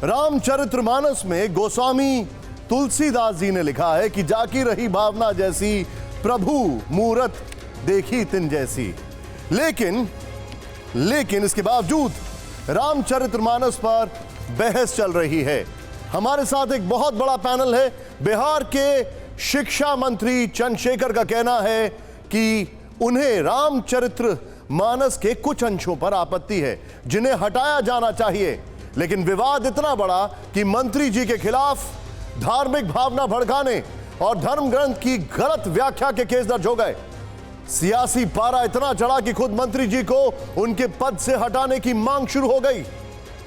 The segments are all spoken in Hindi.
रामचरितमानस में गोस्वामी तुलसीदास जी ने लिखा है कि जाकी रही भावना जैसी, प्रभु मूरत देखी तिन जैसी। लेकिन इसके बावजूद रामचरितमानस पर बहस चल रही है। हमारे साथ एक बहुत बड़ा पैनल है। बिहार के शिक्षा मंत्री चंद्रशेखर का कहना है कि उन्हें रामचरितमानस के कुछ अंशों पर आपत्ति है जिन्हें हटाया जाना चाहिए, लेकिन विवाद इतना बड़ा कि मंत्री जी के खिलाफ धार्मिक भावना भड़काने और धर्म ग्रंथ की गलत व्याख्या के केस दर्ज हो गए। सियासी पारा इतना चढ़ा कि खुद मंत्री जी को उनके पद से हटाने की मांग शुरू हो गई।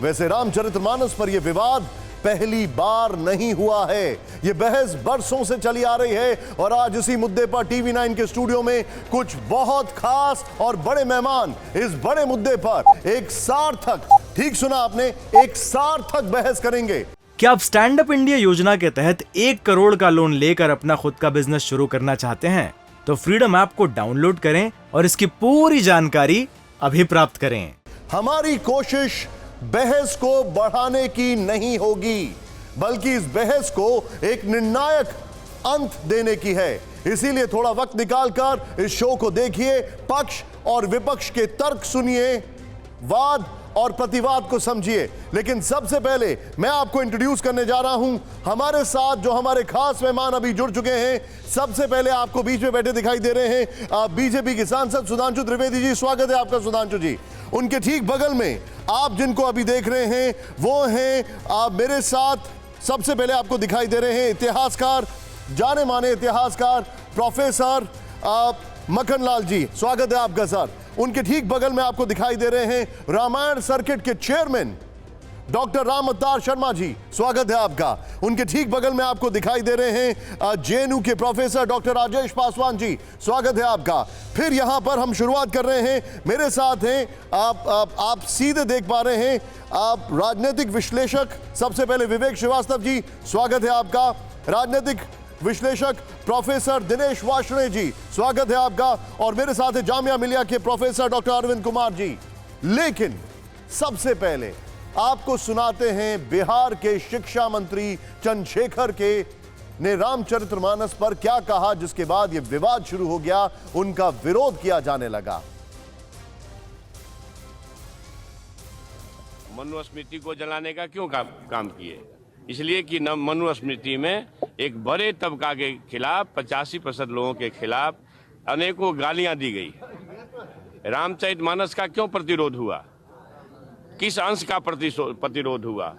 वैसे रामचरितमानस पर यह विवाद पहली बार नहीं हुआ है, यह बहस बरसों से चली आ रही है और आज इसी मुद्दे पर टीवी 9 के स्टूडियो में कुछ बहुत खास और बड़े मेहमान इस बड़े मुद्दे पर एक सार्थक, ठीक सुना आपने, एक सार्थक बहस करेंगे। क्या आप स्टैंड अप इंडिया योजना के तहत 1 करोड़ का लोन लेकर अपना खुद का बिजनेस शुरू करना चाहते हैं? तो फ्रीडम ऐप को डाउनलोड करें और इसकी पूरी जानकारी अभी प्राप्त करें। हमारी कोशिश बहस को बढ़ाने की नहीं होगी, बल्कि इस बहस को एक निर्णायक अंत देने की है। इसीलिए थोड़ा वक्त निकालकर इस शो को देखिए, पक्ष और विपक्ष के तर्क सुनिए, वाद और प्रतिवाद को समझिए। लेकिन सबसे पहले मैं आपको इंट्रोड्यूस करने जा रहा हूं हमारे साथ जो हमारे खास मेहमान अभी जुड़ चुके हैं। सबसे पहले आपको बीच में बैठे दिखाई दे रहे हैं बीजेपी के सांसद सुधांशु त्रिवेदी जी। स्वागत है आपका सुधांशु जी। उनके ठीक बगल में आप जिनको अभी देख रहे हैं वो हैं मेरे साथ सबसे पहले आपको दिखाई दे रहे हैं इतिहासकार, जाने माने इतिहासकार प्रोफेसर मक्खनलाल जी। स्वागत है आपका सर। उनके ठीक बगल में आपको दिखाई दे रहे हैं रामायण सर्किट के चेयरमैन डॉक्टर राम अवतार शर्मा जी। स्वागत है आपका। उनके ठीक बगल में आपको दिखाई दे रहे हैं जेएनयू के प्रोफेसर डॉक्टर राजेश पासवान जी। स्वागत है आपका। फिर यहां पर हम शुरुआत कर रहे हैं, मेरे साथ हैं आप सीधे देख पा रहे हैं आप राजनीतिक विश्लेषक सबसे पहले विवेक श्रीवास्तव जी। स्वागत है आपका। राजनीतिक विश्लेषक प्रोफेसर दिनेश वार्ष्णेय जी। स्वागत है आपका। और मेरे साथ है जामिया मिलिया के प्रोफेसर डॉक्टर अरविंद कुमार जी। लेकिन सबसे पहले आपको सुनाते हैं बिहार के शिक्षा मंत्री चंद्रशेखर के ने रामचरितमानस पर क्या कहा, जिसके बाद यह विवाद शुरू हो गया, उनका विरोध किया जाने लगा। मनुस्मृति को जलाने का क्यों काम किए? इसलिए कि मनुस्मृति में एक बड़े तबका के खिलाफ 85% लोगों के खिलाफ अनेकों गालियां दी गई। रामचरितमानस का क्यों प्रतिरोध हुआ? किस अंश का प्रतिरोध हुआ?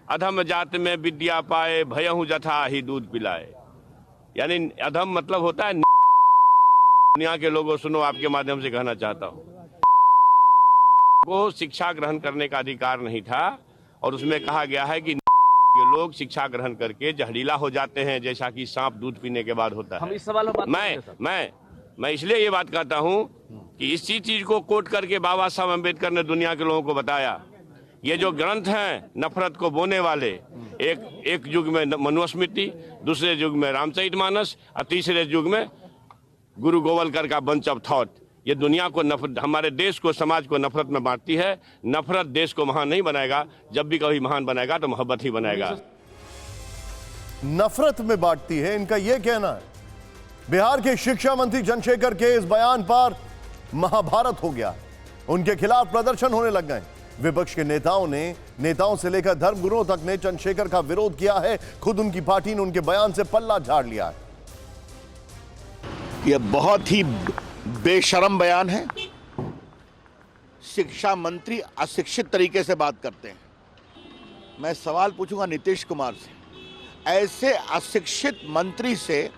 अधम जात में विद्या पाए, भयहु जथा ही दूध पिलाए। यानी अधम मतलब होता है, दुनिया के लोगों सुनो, आपके माध्यम से कहना चाहता हूं, को शिक्षा ग्रहण करने का अधिकार नहीं था और उसमें कहा गया है कि लोग शिक्षा ग्रहण करके जहरीला हो जाते हैं, जैसा कि सांप दूध पीने के बाद होता है। हम इस सवाल मैं इसलिए ये बात कहता हूं कि इसी चीज को कोट करके बाबा साहब अम्बेडकर ने दुनिया के लोगों को बताया, ये जो ग्रंथ हैं नफरत को बोने वाले, एक युग में मनुस्मृति, दूसरे युग में रामचरितमानस और तीसरे युग में गुरु गोवलकर का बंच ऑफ थॉट, ये दुनिया को नफरत, हमारे देश को, समाज को नफरत में बांटती है। नफरत देश को महान नहीं बनाएगा, जब भी कभी महान बनाएगा तो मोहब्बत ही बनाएगा। नफरत में बांटती है, इनका यह कहना है। बिहार के शिक्षा मंत्री चंद्रशेखर के इस बयान पर महाभारत हो गया, उनके खिलाफ प्रदर्शन होने लग गए। विपक्ष के नेताओं से लेकर धर्मगुरुओं तक ने चंद्रशेखर का विरोध किया है। खुद उनकी पार्टी ने उनके बयान से पल्ला झाड़ लिया है। यह बहुत ही बेशरम बयान है। शिक्षा मंत्री अशिक्षित तरीके से बात करते हैं। मैं सवाल पूछूंगा नीतीश कुमार से, ऐसे अशिक्षित मंत्री से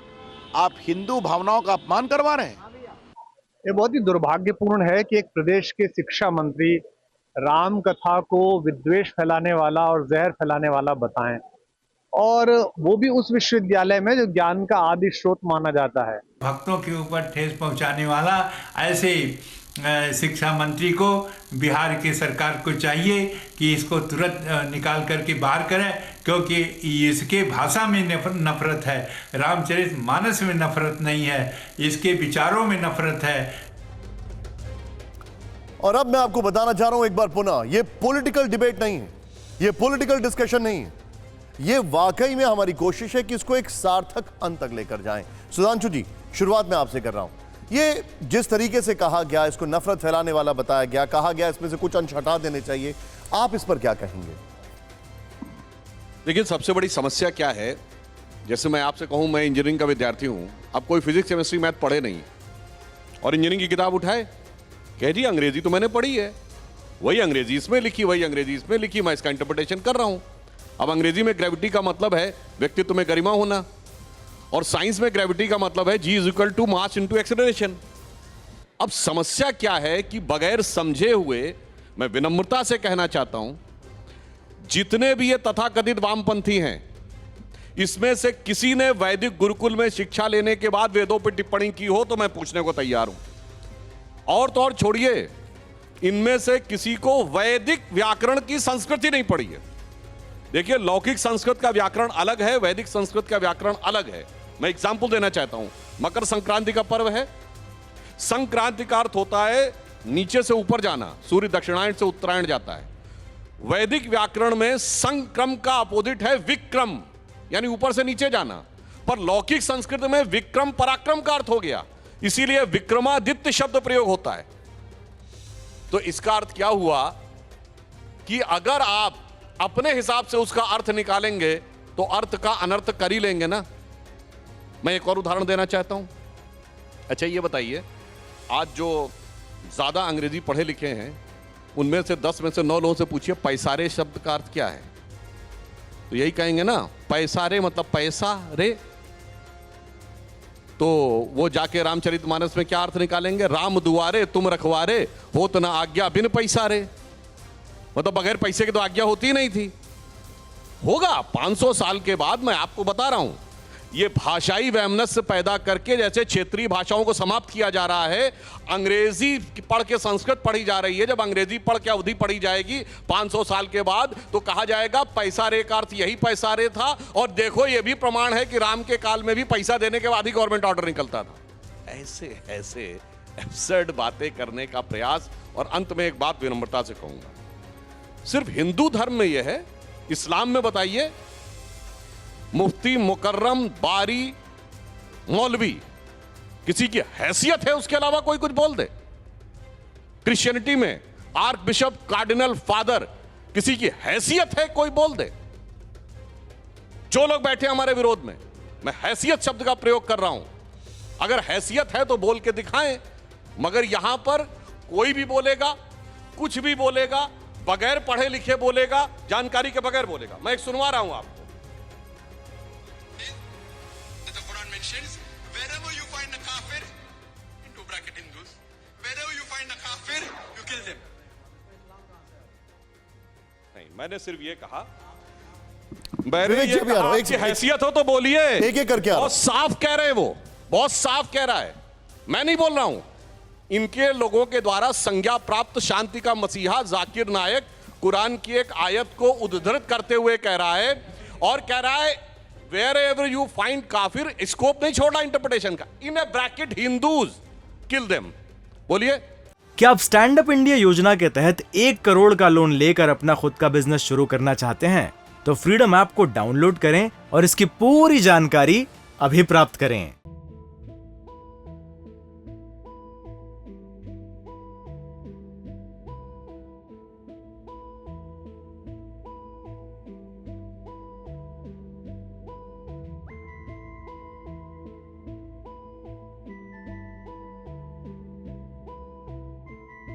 आप हिंदू भावनाओं का अपमान करवा रहे हैं? ये बहुत ही दुर्भाग्यपूर्ण है कि एक प्रदेश के शिक्षा मंत्री राम कथा को विद्वेष फैलाने वाला और जहर फैलाने वाला बताएं, और वो भी उस विश्वविद्यालय में जो ज्ञान का आदि स्रोत माना जाता है। भक्तों के ऊपर ठेस पहुंचाने वाला ऐसे शिक्षा मंत्री को बिहार की सरकार को चाहिए कि इसको तुरंत निकाल करके बाहर करें, क्योंकि इसके भाषा में नफरत है, रामचरितमानस में नफरत नहीं है, इसके विचारों में नफरत है। और अब मैं आपको बताना चाह रहा हूं एक बार पुनः, ये पॉलिटिकल डिबेट नहीं है, ये पॉलिटिकल डिस्कशन नहीं है, ये वाकई में हमारी कोशिश है कि इसको एक सार्थक अंत तक लेकर जाएं। सुधांशु जी, शुरुआत में आपसे कर रहा हूं, ये जिस तरीके से कहा गया, इसको नफरत फैलाने वाला बताया गया, कहा गया इसमें से कुछ अंश हटा देने चाहिए, आप इस पर क्या कहेंगे? देखिए, सबसे बड़ी समस्या क्या है, जैसे मैं आपसे कहूं मैं इंजीनियरिंग का विद्यार्थी हूं, अब कोई फिजिक्स केमिस्ट्री मैथ पढ़े नहीं और इंजीनियरिंग की किताब उठाए, कह जी अंग्रेजी तो मैंने पढ़ी है, वही अंग्रेजी इसमें लिखी, वही अंग्रेजी इसमें लिखी, मैं इसका इंटरप्रिटेशन कर रहा हूं। अब अंग्रेजी में ग्रेविटी का मतलब है व्यक्तित्व में गरिमा होना, और साइंस में ग्रेविटी का मतलब है G equal to mass into acceleration. अब समस्या क्या है कि बगैर समझे हुए, मैं विनम्रता से कहना चाहता हूं, जितने भी ये तथाकथित वामपंथी हैं, इसमें से किसी ने वैदिक गुरुकुल में शिक्षा लेने के बाद वेदों पर टिप्पणी की हो तो मैं पूछने को तैयार हूं। और तो और छोड़िए, इनमें से किसी को वैदिक व्याकरण की संस्कृति नहीं पड़ी है। देखिए, लौकिक संस्कृत का व्याकरण अलग है, वैदिक संस्कृत का व्याकरण अलग है। मैं एग्जाम्पल देना चाहता हूं, मकर संक्रांति का पर्व है। संक्रांति का अर्थ होता है नीचे से ऊपर जाना, सूर्य दक्षिणायन से उत्तरायण जाता है। वैदिक व्याकरण में संक्रम का अपोजिट है विक्रम, यानी ऊपर से नीचे जाना, पर लौकिक संस्कृत में विक्रम पराक्रम का अर्थ हो गया, इसीलिए विक्रमादित्य शब्द प्रयोग होता है। तो इसका अर्थ क्या हुआ कि अगर आप अपने हिसाब से उसका अर्थ निकालेंगे तो अर्थ का अनर्थ कर ही लेंगे ना। मैं एक और उदाहरण देना चाहता हूं। अच्छा, ये बताइए, आज जो ज्यादा अंग्रेजी पढ़े लिखे हैं उनमें से 10 में से 9 लोगों से पूछिए पैसारे शब्द का अर्थ क्या है, तो यही कहेंगे ना, पैसारे मतलब पैसा रे। तो वो जाके रामचरितमानस में क्या अर्थ निकालेंगे, राम दुआरे तुम रखवारे होत न आज्ञा बिन पैसा रे, मतलब बगैर पैसे की तो आज्ञा होती ही नहीं थी। होगा 500 साल के बाद, मैं आपको बता रहा हूं, ये भाषाई वैमनस्य पैदा करके जैसे क्षेत्रीय भाषाओं को समाप्त किया जा रहा है, अंग्रेजी पढ़ के संस्कृत पढ़ी जा रही है। जब अंग्रेजी पढ़ के अवधि पढ़ी जाएगी 500 साल के बाद, तो कहा जाएगा पैसा रे का अर्थ यही पैसा रे था, और देखो ये भी प्रमाण है कि राम के काल में भी पैसा देने के बाद ही गवर्नमेंट ऑर्डर निकलता था। ऐसे ऐसे एब्सर्ड बातें करने का प्रयास। और अंत में एक बात विनम्रता से कहूंगा, सिर्फ हिंदू धर्म में यह है, इस्लाम में बताइए, मुफ्ती, मुकर्रम, बारी, मौलवी, किसी की हैसियत है उसके अलावा कोई कुछ बोल दे। क्रिश्चियनिटी में आर्क बिशप, कार्डिनल, फादर, किसी की हैसियत है कोई बोल दे। जो लोग बैठे हमारे विरोध में, मैं हैसियत शब्द का प्रयोग कर रहा हूं, अगर हैसियत है तो बोल के दिखाएं। मगर यहां पर कोई भी बोलेगा, कुछ भी बोलेगा, बगैर पढ़े लिखे बोलेगा, जानकारी के बगैर बोलेगा। मैं एक सुनवा रहा हूं आपको। Wherever you find a kafir, into bracket Hindus, wherever you find a kafir, you kill them. नहीं, मैंने सिर्फ ये कहा, विवेक जी, भी आ रहा हूं, आपकी हैसियत हो तो बोलिए। एक एक करके आ रहा हूं। बहुत साफ कह रहे हैं, वो बहुत साफ कह रहा है, मैं नहीं बोल रहा हूं। इनके लोगों के द्वारा संज्ञा प्राप्त शांति का मसीहा जाकिर नायक कुरान की एक आयत को उद्धृत करते हुए कह रहा है, और कह रहा है wherever you find काफिर, स्कोप नहीं छोड़ा इंटरप्रिटेशन का, इन A bracket Hindus kill them. बोलिए, क्या आप स्टैंड अप इंडिया योजना के तहत 1 करोड़ का लोन लेकर अपना खुद का बिजनेस शुरू करना चाहते हैं? तो फ्रीडम ऐप को डाउनलोड करें और इसकी पूरी जानकारी अभी प्राप्त करें।